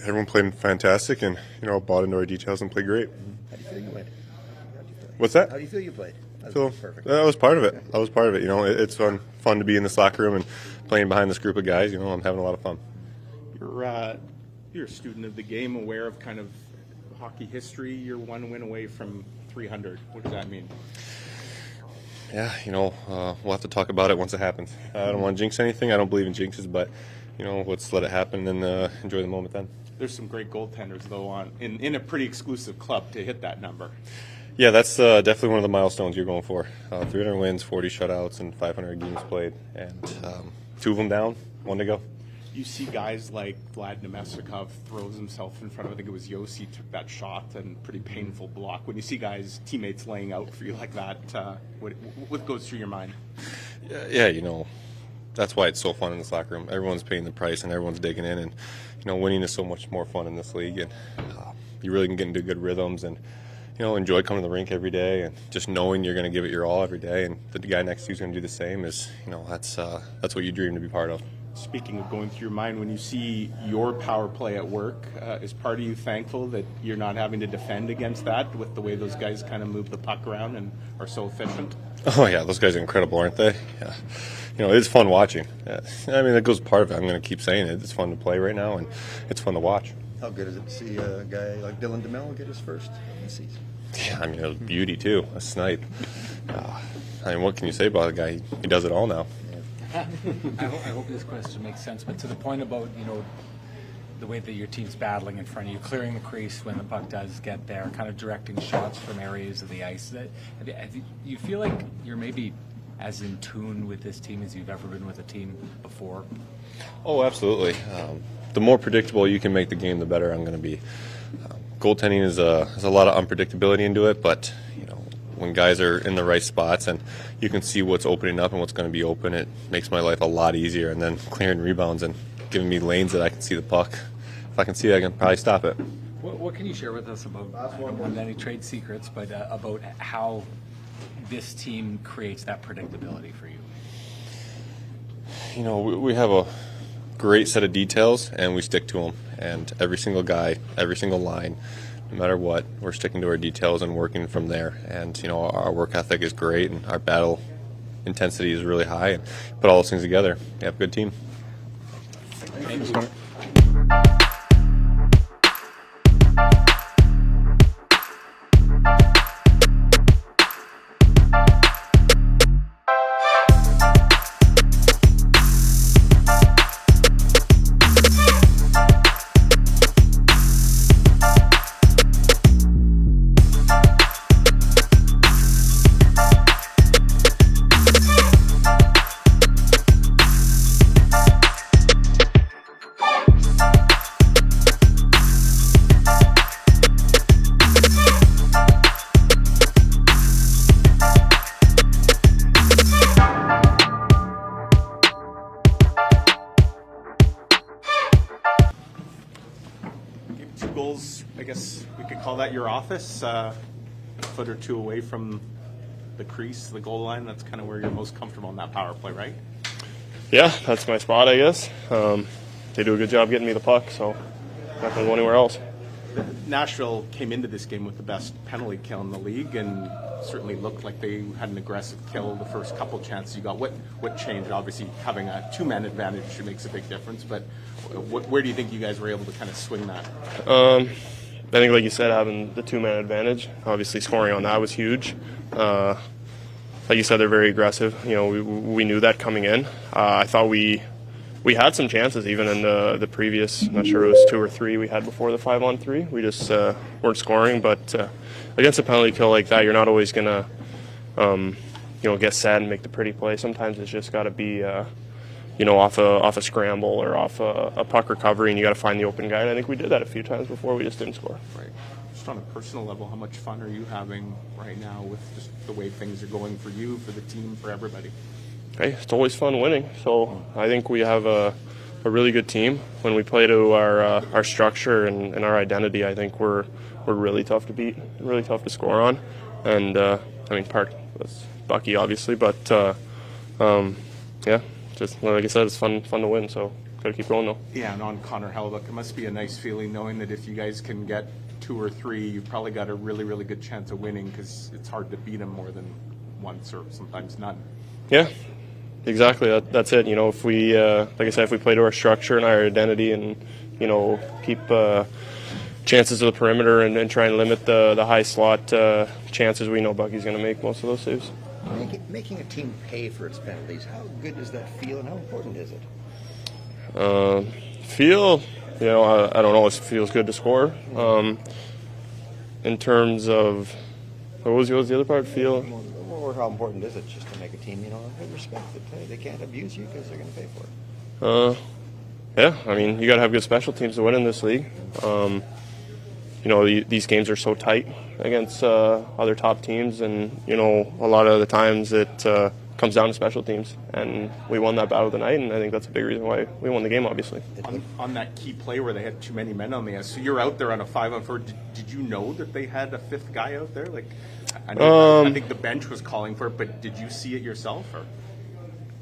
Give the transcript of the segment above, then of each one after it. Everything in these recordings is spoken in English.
everyone played fantastic, and bought into our details and played great. How do you feel you played? What's that? How do you feel you played? Perfect. I was part of it. It's fun to be in this locker room and playing behind this group of guys. I'm having a lot of fun. You're a student of the game, aware of kind of hockey history. You're one win away from 300. What does that mean? Yeah, we'll have to talk about it once it happens. I don't want to jinx anything. I don't believe in jinxes, but let's let it happen and enjoy the moment then. There's some great goaltenders though in a pretty exclusive club to hit that number. Yeah, that's definitely one of the milestones you're going for. 300 wins, 40 shutouts, and 500 games played, and 2 of them down, 1 to go. You see guys like Vlad Nemestikov throws himself in front of, I think it was Yossi, took that shot and pretty painful block. When you see teammates laying out for you like that, what goes through your mind? Yeah, that's why it's so fun in this locker room. Everyone's paying the price and everyone's digging in, and winning is so much more fun in this league, and you really can get into good rhythms and enjoy coming to the rink every day, and just knowing you're going to give it your all every day, and the guy next to you is going to do the same. That's what you dream to be part of. Speaking of going through your mind, when you see your power play at work, is part of you thankful that you're not having to defend against that with the way those guys kind of move the puck around and are so efficient? Oh yeah, those guys are incredible, aren't they? Yeah. It's fun watching. Yeah. That goes part of it. I'm going to keep saying it. It's fun to play right now, and it's fun to watch. How good is it to see a guy like Dylan DeMello get his first in the season? Yeah, it was beauty too, a snipe. What can you say about a guy? He does it all now. I hope this question makes sense, but to the point about, the way that your team's battling in front of you, clearing the crease when the puck does get there, kind of directing shots from areas of the ice, you feel like you're maybe as in tune with this team as you've ever been with a team before? Oh, absolutely. The more predictable you can make the game, the better I'm going to be. Goaltending has a lot of unpredictability into it, but when guys are in the right spots and you can see what's opening up and what's going to be open, it makes my life a lot easier. And then clearing rebounds and giving me lanes that I can see the puck. If I can see it, I can probably stop it. What can you share with us about, I don't want any trade secrets, but about how this team creates that predictability for you? We have a great set of details, and we stick to them. And every single guy, every single line, no matter what, we're sticking to our details and working from there. And, our work ethic is great, and our battle intensity is really high. And put all those things together, we have a good team. Thanks. Goals, I guess we could call that your office, a foot or two away from the crease, the goal line. That's kind of where you're most comfortable in that power play, right? Yeah, that's my spot, I guess. They do a good job getting me the puck, so not going to go anywhere else. Nashville came into this game with the best penalty kill in the league and certainly looked like they had an aggressive kill the first couple chances you got. What changed? Obviously, having a 2-man advantage makes a big difference, but where do you think you guys were able to kind of swing that? I think, like you said, having the 2-man advantage, obviously scoring on that was huge. Like you said, they're very aggressive. We knew that coming in. I thought we had some chances even in the previous, I'm not sure it was 2 or 3 we had before the 5-on-3. We just weren't scoring, but against a penalty kill like that, you're not always going to get set and make the pretty play. Sometimes it's just got to be off a scramble or off a puck recovery, and you got to find the open guy. And I think we did that a few times before. We just didn't score. Right. Just on a personal level, how much fun are you having right now with just the way things are going for you, for the team, for everybody? Hey, it's always fun winning. So I think we have a really good team. When we play to our structure and our identity, I think we're really tough to beat, really tough to score on. And part was Bucky, obviously, but yeah. Just like I said, it's fun to win. So got to keep going though. Yeah, and on Connor Hellebuck, it must be a nice feeling knowing that if you guys can get 2 or 3, you've probably got a really, really good chance of winning because it's hard to beat him more than once or sometimes none. Yeah, exactly. That's it. You know, if we, like I said, if we play to our structure and our identity, and you know, keep chances to the perimeter and try and limit the high slot chances, we know Bucky's going to make most of those saves. Making a team pay for its penalties, how good does that feel and how important is it? Feel, you know, I don't know. It feels good to score. In terms of, what was the other part? Feel. Or how important is it just to make a team, you know, have respect that they can't abuse you because they're going to pay for it? Yeah, I mean, you got to have good special teams to win in this league. You know, these games are so tight against other top teams, and you know, a lot of the times it comes down to special teams, and we won that battle tonight, and I think that's a big reason why we won the game, obviously. On that key play where they had too many men on the ice, so you're out there on a 5-on-4. Did you know that they had a 5th guy out there? Like, I think the bench was calling for it, but did you see it yourself? Or?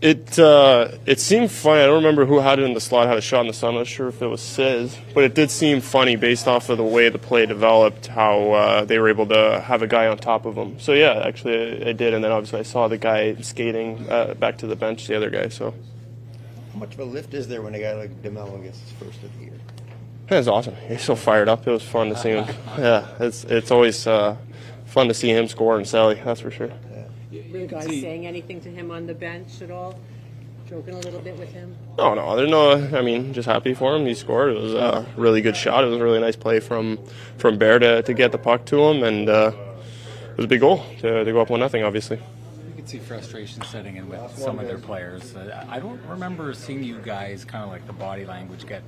It seemed funny. I don't remember who had it in the slot, had a shot in the sun. I'm not sure if it was Sis, but it did seem funny based off of the way the play developed, how they were able to have a guy on top of him. So yeah, actually I did, and then obviously I saw the guy skating back to the bench, the other guy. So How much of a lift is there when a guy like DeMello gets his first of the year? that's awesome. He's so fired up. It was fun to see him. Yeah, it's always fun to see him score and Sally. That's for sure. Were you guys saying anything to him on the bench at all? Joking a little bit with him? No, there's no. I mean, just happy for him. He scored. It was a really good shot. It was a really nice play from Bear to get the puck to him, and it was a big goal to go up 1-0. Obviously. You can see frustration setting in with some of their players. I don't remember seeing you guys kind of like the body language get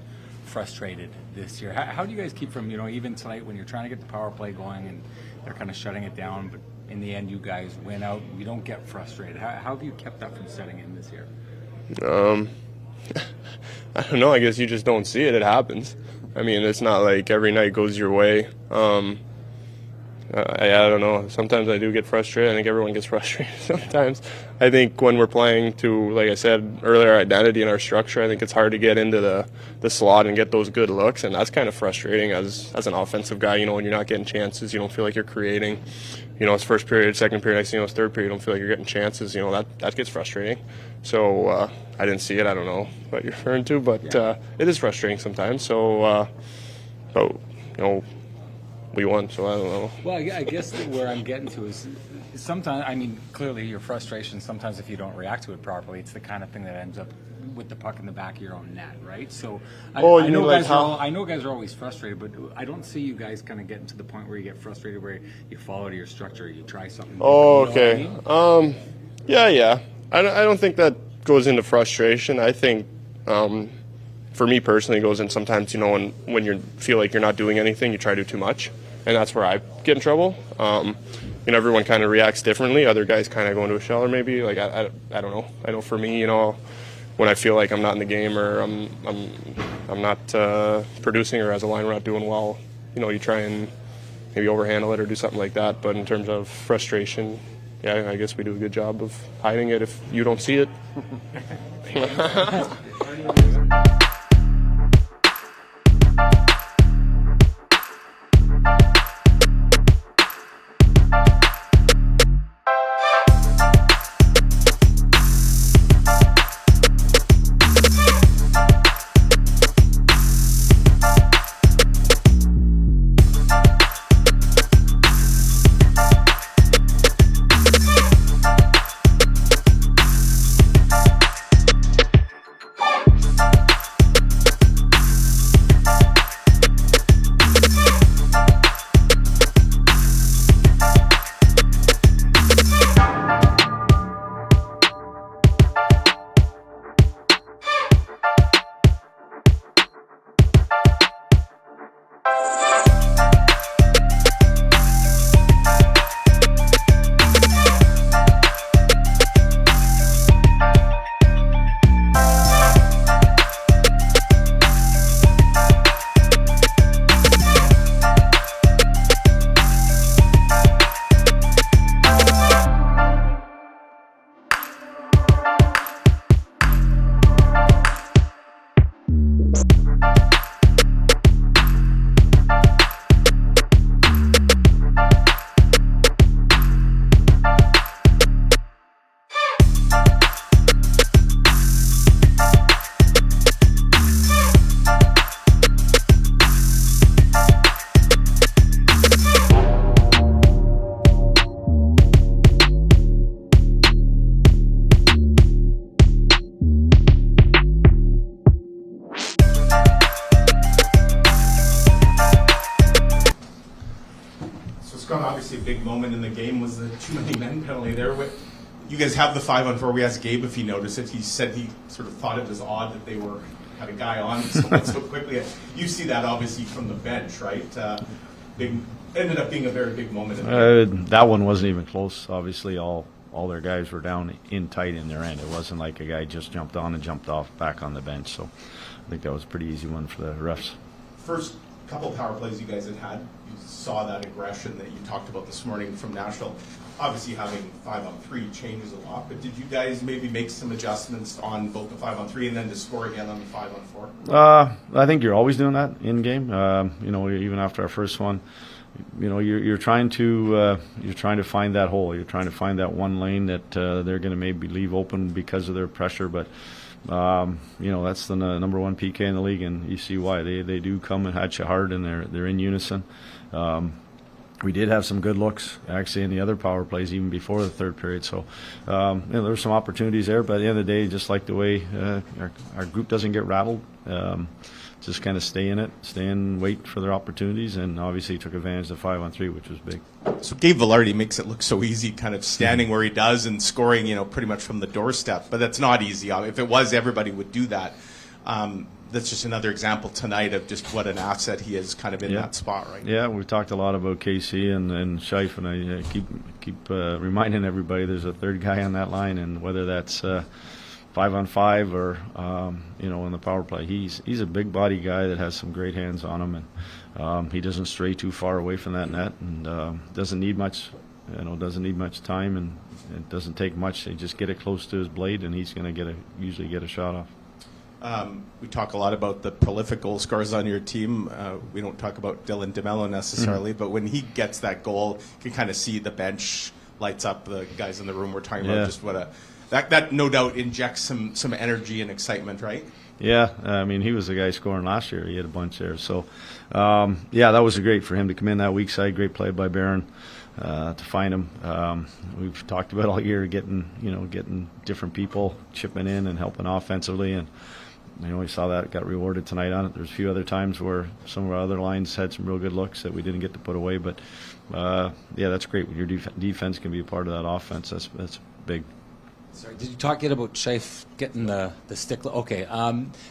frustrated this year. How do you guys keep from, you know, even tonight when you're trying to get the power play going and they're kind of shutting it down, but in the end you guys win out and you don't get frustrated? How have you kept that from setting in this year? I don't know. I guess you just don't see it. It happens. I mean, it's not like every night goes your way. I don't know. Sometimes I do get frustrated. I think everyone gets frustrated sometimes. I think when we're playing to, like I said earlier, our identity and our structure, I think it's hard to get into the slot and get those good looks, and that's kind of frustrating as an offensive guy. You know, when you're not getting chances, you don't feel like you're creating. You know, it's first period, second period, next thing you know, it's third period, you don't feel like you're getting chances. You know, that gets frustrating. So I didn't see it. I don't know what you're referring to, but it is frustrating sometimes. So, but, you know, we won, so I don't know. Well, I guess where I'm getting to is sometimes, I mean, clearly your frustration, sometimes if you don't react to it properly, it's the kind of thing that ends up with the puck in the back of your own net, right? So I know guys are always frustrated, but I don't see you guys kind of getting to the point where you get frustrated where you follow to your structure, you try something. Oh, okay. You know what I mean? Yeah. I don't think that goes into frustration. I think for me personally, it goes in sometimes, you know, when you feel like you're not doing anything, you try to do too much, and that's where I get in trouble. You know, everyone kind of reacts differently. Other guys kind of go into a shell, or maybe like I don't know. I know for me, you know, when I feel like I'm not in the game or I'm not producing, or as a line we're not doing well, you know, you try and maybe overhandle it or do something like that. But in terms of frustration, yeah, I guess we do a good job of hiding it if you don't see it. Scott, obviously a big moment in the game was the too many men penalty there. You guys have the 5-on-4. We asked Gabe if he noticed it. He said he sort of thought it was odd that they had a guy on so quickly. You see that obviously from the bench, right? Ended up being a very big moment in the game. That one wasn't even close. Obviously, all their guys were down in tight in their end. It wasn't like a guy just jumped on and jumped off back on the bench. So I think that was a pretty easy one for the refs. First couple power plays you guys had, you saw that aggression that you talked about this morning from Nashville. Obviously, having 5-on-3 changes a lot, but did you guys maybe make some adjustments on both the 5-on-3 and then to score again on the 5-on-4? I think you're always doing that in game. Even after our first one, you're trying to find that hole. You're trying to find that one lane that they're going to maybe leave open because of their pressure. But that's the number one PK in the league, and you see why they do come and hatch you hard, and they're in unison. We did have some good looks actually in the other power plays even before the third period. So there were some opportunities there, but at the end of the day, just like the way our group doesn't get rattled. Just kind of stay in it, wait for their opportunities, and obviously took advantage of the 5-on-3, which was big. So Gabe Vilardi makes it look so easy, kind of standing where he does and scoring, pretty much from the doorstep. But that's not easy. If it was, everybody would do that. That's just another example tonight of just what an asset he is, kind of in that spot, right? Yeah, we talked a lot about KC and Scheif, and I keep reminding everybody there's a third guy on that line, and whether that's 5-on-5 or in the power play, he's a big body guy that has some great hands on him, and he doesn't stray too far away from that net, and doesn't need much time, and it doesn't take much. They just get it close to his blade, and he's going to usually get a shot off. We talk a lot about the prolific goal scorers on your team. We don't talk about Dylan DeMello necessarily, but when he gets that goal, you can kind of see the bench lights up. The guys in the room were talking about just what that no doubt injects some energy and excitement, right? Yeah, I mean, he was the guy scoring last year. He had a bunch there. So, that was great for him to come in that weak side. Great play by Barron to find him. We've talked about all year getting different people chipping in and helping offensively, and we saw that got rewarded tonight on it. There's a few other times where some of our other lines had some real good looks that we didn't get to put away, but that's great. When your defense can be a part of that offense, that's big. Sorry, did you talk yet about Scheif getting the stick? Okay,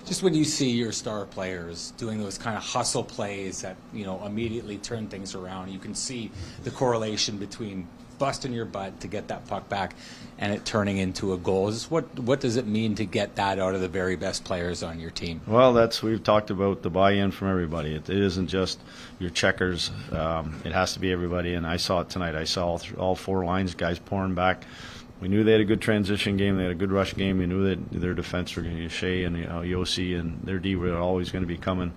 just when you see your star players doing those kind of hustle plays that immediately turn things around, you can see the correlation between busting your butt to get that puck back and it turning into a goal. What does it mean to get that out of the very best players on your team? Well, we've talked about the buy-in from everybody. It isn't just your checkers. It has to be everybody, and I saw it tonight. I saw all four lines, guys pouring back. We knew they had a good transition game. They had a good rush game. We knew that their defense were going to be Shea and Yossi, and their D were always going to be coming.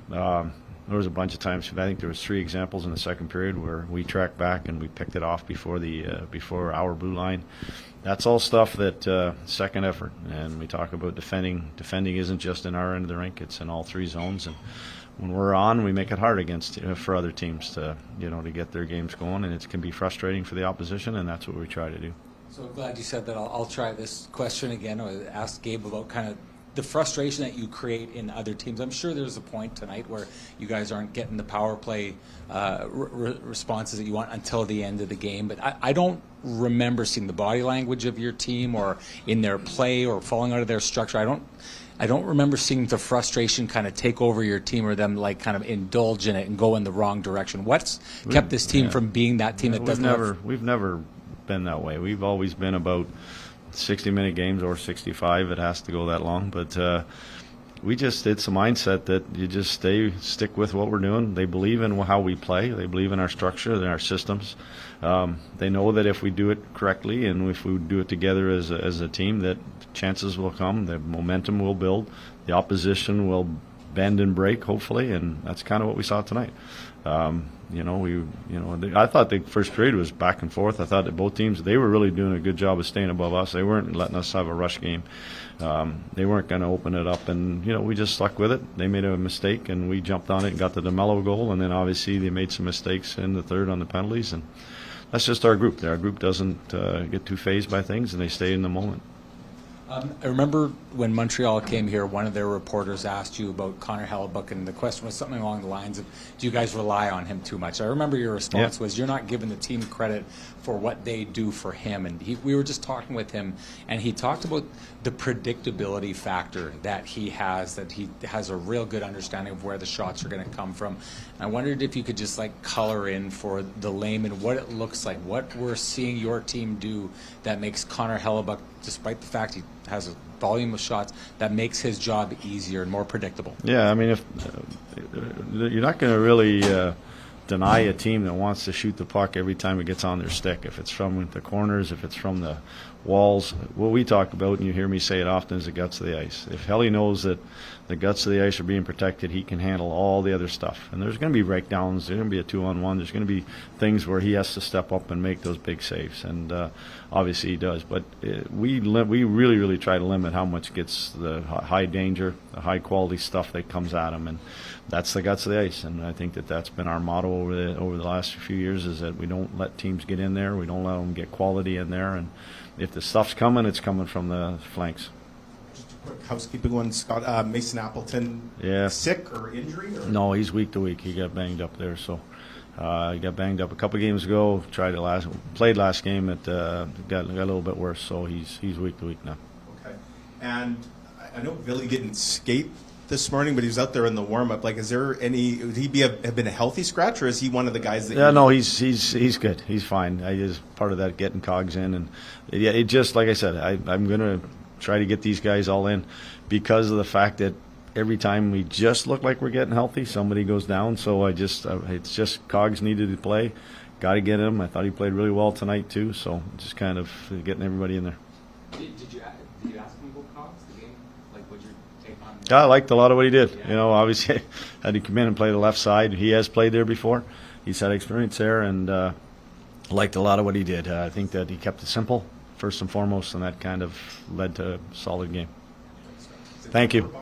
There was a bunch of times. I think there was 3 examples in the second period where we tracked back and we picked it off before our blue line. That's all stuff that second effort. And we talk about defending. Defending isn't just in our end of the rink; it's in all 3 zones. And when we're on, we make it hard for other teams to get their games going, and it can be frustrating for the opposition. And that's what we try to do. So I'm glad you said that. I'll try this question again. I'll ask Gabe about kind of the frustration that you create in other teams. I'm sure there's a point tonight where you guys aren't getting the power play responses that you want until the end of the game. But I don't remember seeing the body language of your team or in their play or falling out of their structure. I don't remember seeing the frustration kind of take over your team or them like kind of indulge in it and go in the wrong direction. What's kept this team from being that team that doesn't We've never been that way. We've always been about 60-minute games or 65. It has to go that long, but it's a mindset that you just stick with what we're doing. They believe in how we play. They believe in our structure and our systems. They know that if we do it correctly and if we do it together as a team, that chances will come, the momentum will build, the opposition will bend and break, hopefully, and that's kind of what we saw tonight. I thought the first period was back and forth. I thought that both teams, they were really doing a good job of staying above us. They weren't letting us have a rush game. They weren't going to open it up, and we just stuck with it. They made a mistake, and we jumped on it and got the DeMello goal, and then obviously they made some mistakes in the third on the penalties, and that's just our group. Our group doesn't get too fazed by things, and they stay in the moment. I remember when Montreal came here, one of their reporters asked you about Connor Hellebuck, and the question was something along the lines of, do you guys rely on him too much? I remember your response was, you're not giving the team credit for what they do for him. And we were just talking with him, and he talked about the predictability factor that he has a real good understanding of where the shots are going to come from. And I wondered if you could just like color in for the layman what it looks like, what we're seeing your team do that makes Connor Hellebuck, despite the fact he has a volume of shots, that makes his job easier and more predictable. Yeah, I mean, if you're not going to really deny a team that wants to shoot the puck every time it gets on their stick. If it's from the corners, if it's from the walls, what we talk about, and you hear me say it often, is the guts of the ice. If Helly knows that the guts of the ice are being protected, he can handle all the other stuff. And there's going to be breakdowns. There's going to be a 2-on-1. There's going to be things where he has to step up and make those big saves. And obviously he does. But we really try to limit how much gets the high danger, the high quality stuff that comes at him. And that's the guts of the ice. And I think that's been our motto over the last few years, is that we don't let teams get in there. We don't let them get quality in there. And if the stuff's coming, it's coming from the flanks. Just a quick housekeeping one, Scott. Mason Appleton, sick or injury? Or? No, he's week to week. He got banged up there, so he got banged up a couple games ago. Played last game. It got a little bit worse, so he's week to week now. Okay. And I know Billy didn't skate this morning, but he was out there in the warm-up. Like, is there any? Would he have been a healthy scratch, or is he one of the guys that? Yeah, no, he's good. He's fine. I just part of that getting cogs in, and it just like I said, I'm gonna try to get these guys all in because of the fact that every time we just look like we're getting healthy, somebody goes down. So it's just cogs needed to play. Got to get him. I thought he played really well tonight too. So just kind of getting everybody in there. Did you ask him about Cox, the game? Like, what'd your take on? Yeah, I liked a lot of what he did. Yeah. You know, obviously had to come in and play the left side. He has played there before. He's had experience there, and liked a lot of what he did. I think that he kept it simple first and foremost, and that kind of led to a solid game. Thank you.